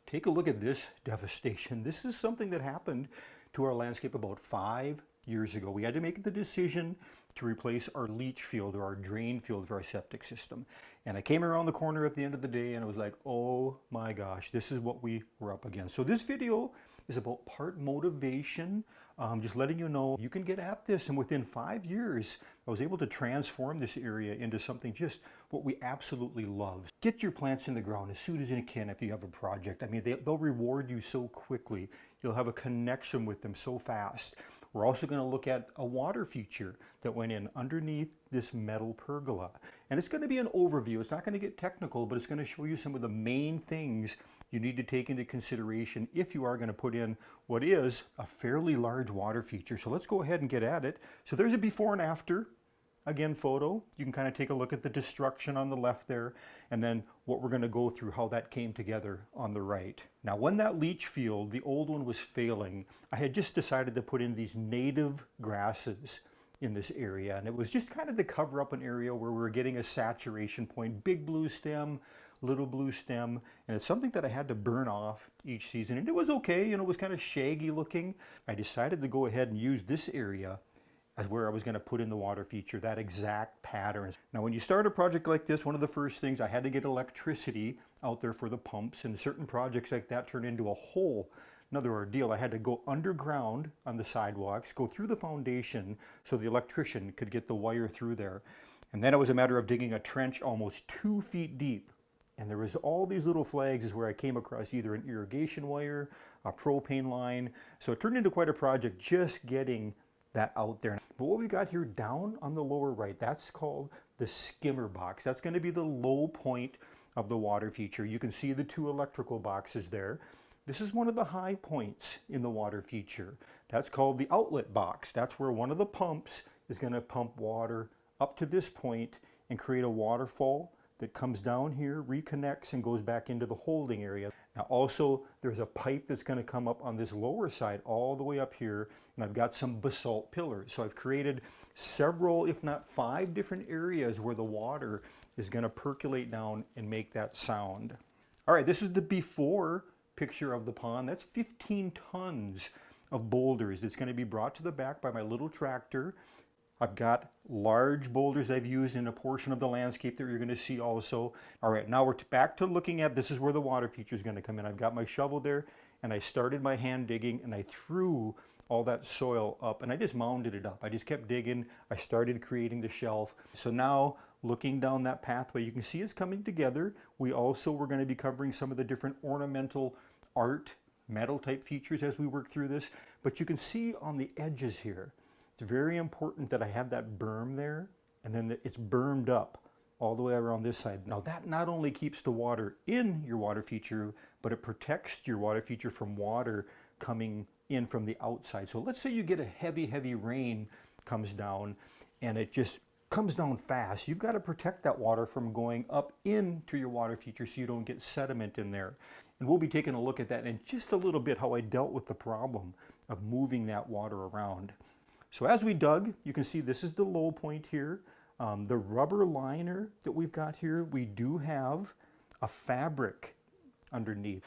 Take a look at this devastation. This is something that happened to our landscape about 5 years ago. We had to make the decision to replace our leach field or our drain field for our septic system. And I came around the corner at the end of the day and I was like, oh my gosh, this is what we were up against. So this video is about part motivation, just letting you know you can get at this. And within 5 years, I was able to transform this area into something just what we absolutely love. Get your plants in the ground as soon as you can if you have a project. I mean, they'll reward you so quickly. You'll have a connection with them so fast. We're also going to look at a water feature that went in underneath this metal pergola. And it's going to be an overview. It's not going to get technical, but it's going to show you some of the main things you need to take into consideration if you are going to put in what is a fairly large water feature. So let's go ahead and get at it. So there's a before and after. Again, photo. You can kind of take a look at the destruction on the left there, and then what we're going to go through, how that came together on the right. Now, when that leach field, the old one, was failing, I had just decided to put in these native grasses in this area, and it was just kind of to cover up an area where we were getting a saturation point. Big blue stem, little blue stem, and it's something that I had to burn off each season, and it was okay. It was kind of shaggy looking. I decided to go ahead and use this area as where I was going to put in the water feature, that exact pattern. Now, when you start a project like this, one of the first things, I had to get electricity out there for the pumps, and certain projects like that turn into a whole another ordeal. I had to go underground on the sidewalks, go through the foundation so the electrician could get the wire through there. And then it was a matter of digging a trench almost 2 feet deep. And there was all these little flags is where I came across either an irrigation wire, a propane line. So it turned into quite a project just getting that out there. But what we got here down on the lower right, that's called the skimmer box. That's going to be the low point of the water feature. You can see the 2 electrical boxes there. This is one of the high points in the water feature. That's called the outlet box. That's where one of the pumps is going to pump water up to this point and create a waterfall that comes down here, reconnects, and goes back into the holding area. Now also, there's a pipe that's going to come up on this lower side all the way up here, and I've got some basalt pillars. So I've created several, if not 5 different areas where the water is going to percolate down and make that sound. All right, this is the before picture of the pond. That's 15 tons of boulders that's going to be brought to the back by my little tractor. I've got large boulders I've used in a portion of the landscape that you're going to see also. All right, now we're back to looking at, this is where the water feature is going to come in. I've got my shovel there, and I started my hand digging, and I threw all that soil up, and I just mounded it up. I just kept digging. I started creating the shelf. So now, looking down that pathway, you can see it's coming together. We also were going to be covering some of the different ornamental art, metal type features as we work through this. But you can see on the edges here, it's very important that I have that berm there, and then it's bermed up all the way around this side. Now that not only keeps the water in your water feature, but it protects your water feature from water coming in from the outside. So let's say you get a heavy rain comes down, and it just comes down fast. You've got to protect that water from going up into your water feature so you don't get sediment in there. And we'll be taking a look at that in just a little bit, how I dealt with the problem of moving that water around. So as we dug, you can see this is the low point here. The rubber liner that we've got here, we do have a fabric underneath.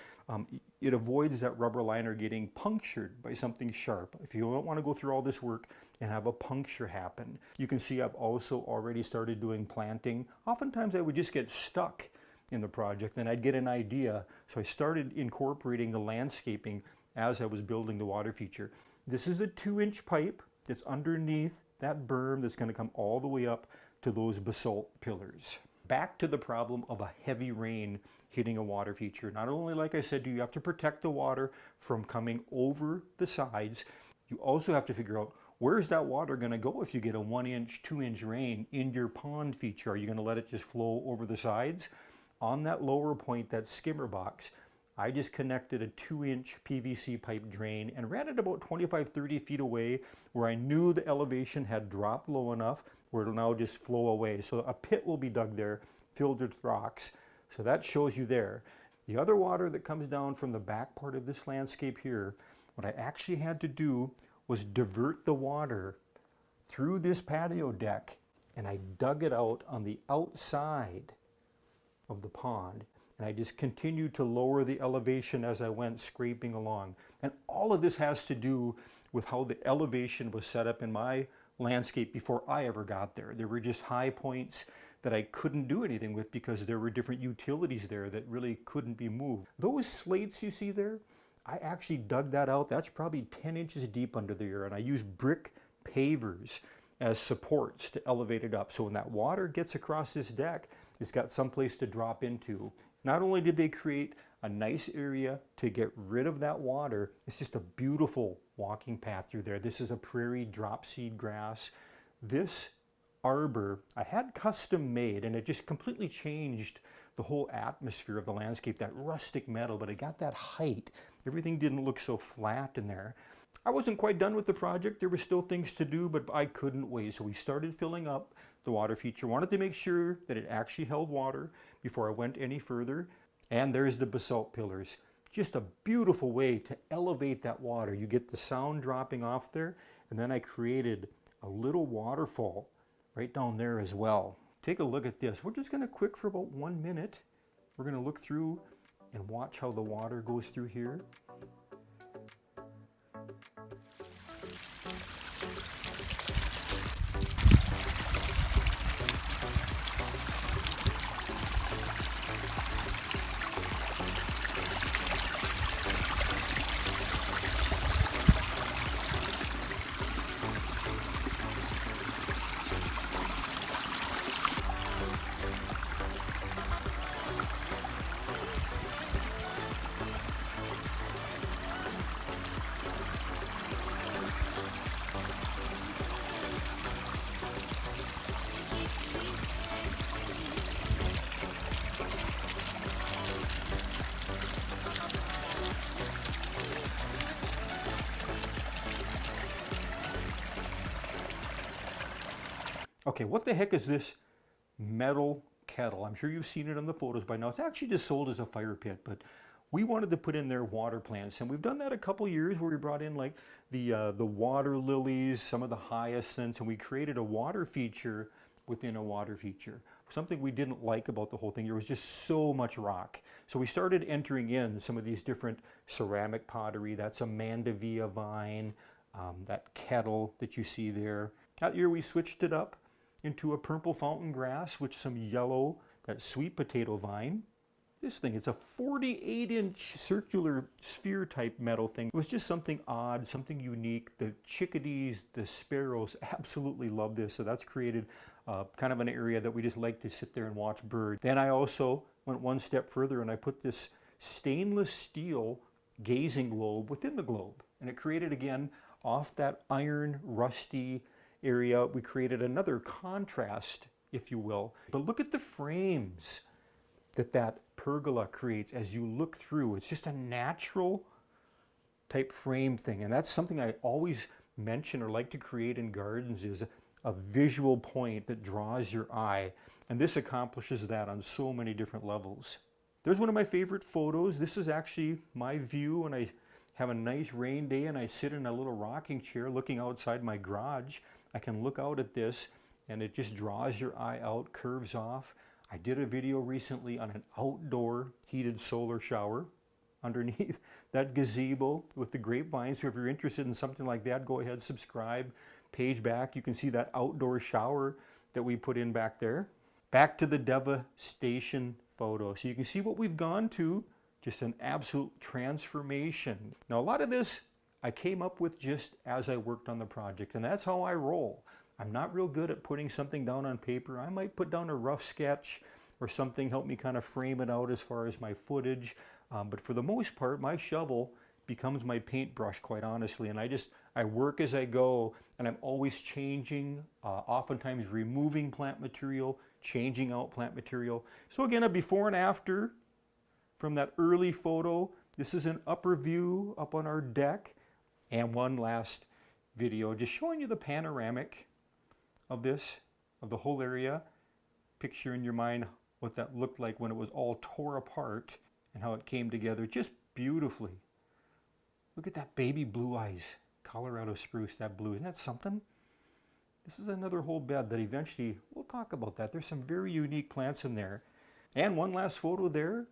It avoids that rubber liner getting punctured by something sharp. If you don't want to go through all this work and have a puncture happen. You can see I've also already started doing planting. Oftentimes I would just get stuck in the project and I'd get an idea. So I started incorporating the landscaping as I was building the water feature. This is a 2-inch pipe that's underneath that berm that's going to come all the way up to those basalt pillars. Back to the problem of a heavy rain hitting a water feature. Not only, like I said, do you have to protect the water from coming over the sides, you also have to figure out where's that water going to go if you get a 1-inch, 2-inch rain in your pond feature. Are you going to let it just flow over the sides? On that lower point, that skimmer box, I just connected a 2-inch PVC pipe drain and ran it about 25-30 feet away where I knew the elevation had dropped low enough where it'll now just flow away. So a pit will be dug there, filled with rocks. So that shows you there. The other water that comes down from the back part of this landscape here, what I actually had to do was divert the water through this patio deck, and I dug it out on the outside of the pond. And I just continued to lower the elevation as I went, scraping along. And all of this has to do with how the elevation was set up in my landscape before I ever got there. There were just high points that I couldn't do anything with because there were different utilities there that really couldn't be moved. Those slates you see there, I actually dug that out. That's probably 10 inches deep under there, and I used brick pavers as supports to elevate it up. So when that water gets across this deck, it's got someplace to drop into. Not only did they create a nice area to get rid of that water, it's just a beautiful walking path through there. This is a prairie drop seed grass. This arbor I had custom made, and it just completely changed the whole atmosphere of the landscape, that rustic metal, but it got that height. Everything didn't look so flat in there. I wasn't quite done with the project. There were still things to do, but I couldn't wait. So we started filling up the water feature. Wanted to make sure that it actually held water before I went any further. And there's the basalt pillars. Just a beautiful way to elevate that water. You get the sound dropping off there, and then I created a little waterfall right down there as well. Take a look at this. We're just going to quick for about 1 minute. We're going to look through and watch how the water goes through here. Okay, what the heck is this metal kettle? I'm sure you've seen it in the photos by now. It's actually just sold as a fire pit, but we wanted to put in there water plants, and we've done that a couple years where we brought in like the water lilies, some of the hyacinths, and we created a water feature within a water feature. Something we didn't like about the whole thing, there was just so much rock. So we started entering in some of these different ceramic pottery. That's a mandevilla vine, that kettle that you see there. That year we switched it up into a purple fountain grass with some yellow, that sweet potato vine. This thing, it's a 48-inch circular sphere type metal thing. It was just something odd, something unique. The chickadees, the sparrows absolutely love this, so that's created kind of an area that we just like to sit there and watch birds. Then I also went one step further and I put this stainless steel gazing globe within the globe. And it created, again, off that iron, rusty area, we created another contrast, if you will. But look at the frames that pergola creates as you look through. It's just a natural type frame thing, and that's something I always mention or like to create in gardens, is a visual point that draws your eye, and this accomplishes that on so many different levels. There's one of my favorite photos. This is actually my view when I have a nice rain day and I sit in a little rocking chair looking outside my garage. I can look out at this and it just draws your eye out, curves off. I did a video recently on an outdoor heated solar shower underneath that gazebo with the grapevines. So if you're interested in something like that, go ahead, subscribe. Page back, you can see that outdoor shower that we put in back there. Back to the devastation photo. So you can see what we've gone to, just an absolute transformation. Now a lot of this I came up with just as I worked on the project, and that's how I roll. I'm not real good at putting something down on paper. I might put down a rough sketch or something, help me kind of frame it out as far as my footage. But for the most part, my shovel becomes my paintbrush, quite honestly. And I work as I go, and I'm always changing, oftentimes removing plant material, changing out plant material. So again, a before and after from that early photo. This is an upper view up on our deck. And one last video just showing you the panoramic of this, of the whole area. Picture in your mind what that looked like when it was all tore apart and how it came together just beautifully. Look at that baby blue eyes, Colorado spruce, that blue. Isn't that something? This is another whole bed that eventually, we'll talk about that. There's some very unique plants in there. And one last photo there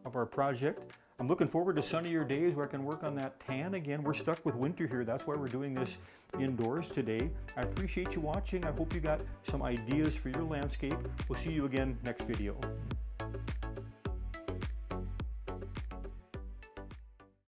of our project. I'm looking forward to sunnier days where I can work on that tan again. We're stuck with winter here. That's why we're doing this indoors today. I appreciate you watching. I hope you got some ideas for your landscape. We'll see you again next video.